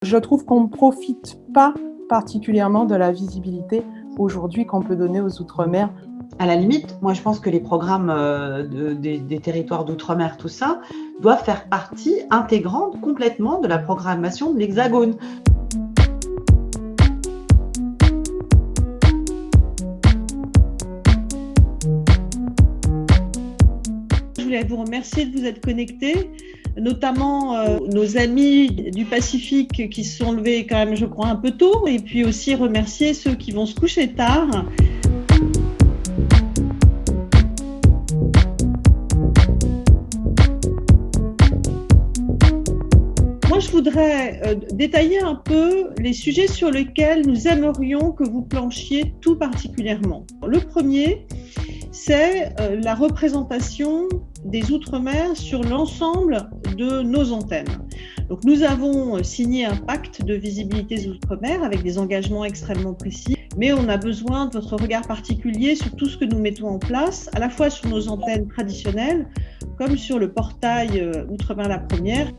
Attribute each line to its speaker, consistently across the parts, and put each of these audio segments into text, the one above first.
Speaker 1: Je trouve qu'on ne profite pas particulièrement de la visibilité aujourd'hui qu'on peut donner aux Outre-mer.
Speaker 2: À la limite, moi je pense que les programmes des territoires d'outre-mer, tout ça, doivent faire partie intégrante complètement de la programmation de l'Hexagone.
Speaker 3: Je voulais vous remercier de vous être connectés, notamment nos amis du Pacifique qui se sont levés quand même, je crois, un peu tôt, et puis aussi remercier ceux qui vont se coucher tard. Moi, je voudrais détailler un peu les sujets sur lesquels nous aimerions que vous planchiez tout particulièrement. Le premier, c'est la représentation des Outre-mer sur l'ensemble de nos antennes. Donc, nous avons signé un pacte de visibilité des Outre-mer avec des engagements extrêmement précis, mais on a besoin de votre regard particulier sur tout ce que nous mettons en place, à la fois sur nos antennes traditionnelles, comme sur le portail Outre-mer la Première.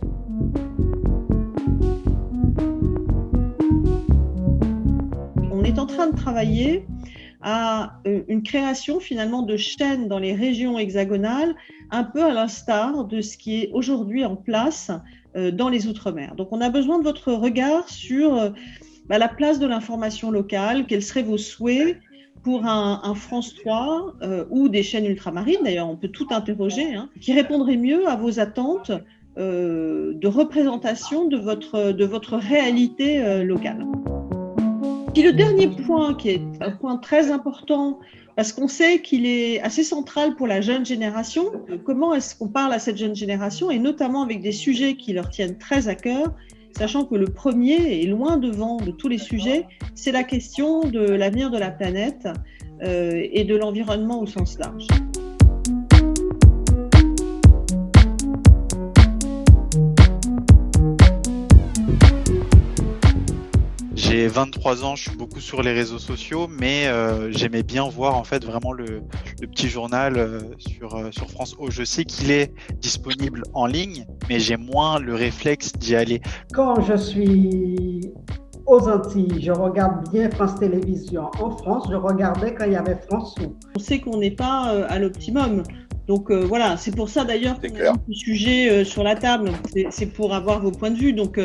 Speaker 3: On est en train de travailler à une création finalement de chaînes dans les régions hexagonales, un peu à l'instar de ce qui est aujourd'hui en place dans les Outre-mer. Donc on a besoin de votre regard sur la place de l'information locale, quels seraient vos souhaits pour un France 3 ou des chaînes ultramarines, d'ailleurs on peut tout interroger, qui répondraient mieux à vos attentes de représentation de votre réalité locale. Puis le dernier point, qui est un point très important, parce qu'on sait qu'il est assez central pour la jeune génération, comment est-ce qu'on parle à cette jeune génération, et notamment avec des sujets qui leur tiennent très à cœur, sachant que le premier est loin devant de tous les sujets, c'est la question de l'avenir de la planète et de l'environnement au sens large.
Speaker 4: J'ai 23 ans, je suis beaucoup sur les réseaux sociaux, mais j'aimais bien voir en fait vraiment le petit journal sur France O. Je sais qu'il est disponible en ligne, mais j'ai moins le réflexe d'y aller.
Speaker 5: Quand je suis aux Antilles, je regarde bien France Télévisions. En France, je regardais quand il y avait France O.
Speaker 3: On sait qu'on n'est pas à l'optimum. Donc voilà, c'est pour ça d'ailleurs qu'on a mis ce sujet sur la table, c'est pour avoir vos points de vue, donc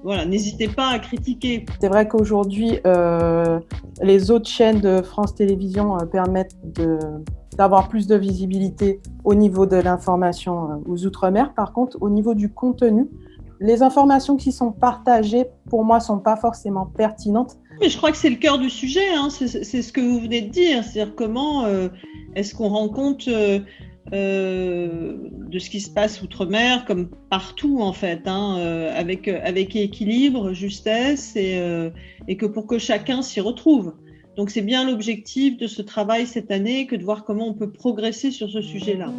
Speaker 3: voilà, n'hésitez pas à critiquer.
Speaker 1: C'est vrai qu'aujourd'hui, les autres chaînes de France Télévisions permettent d'avoir plus de visibilité au niveau de l'information aux Outre-mer. Par contre, au niveau du contenu, les informations qui sont partagées, pour moi, ne sont pas forcément pertinentes.
Speaker 3: Mais je crois que c'est le cœur du sujet, c'est ce que vous venez de dire, c'est-à-dire comment est-ce qu'on rend compte de ce qui se passe outre-mer, comme partout en fait, avec équilibre, justesse et que pour que chacun s'y retrouve. Donc c'est bien l'objectif de ce travail cette année que de voir comment on peut progresser sur ce sujet-là.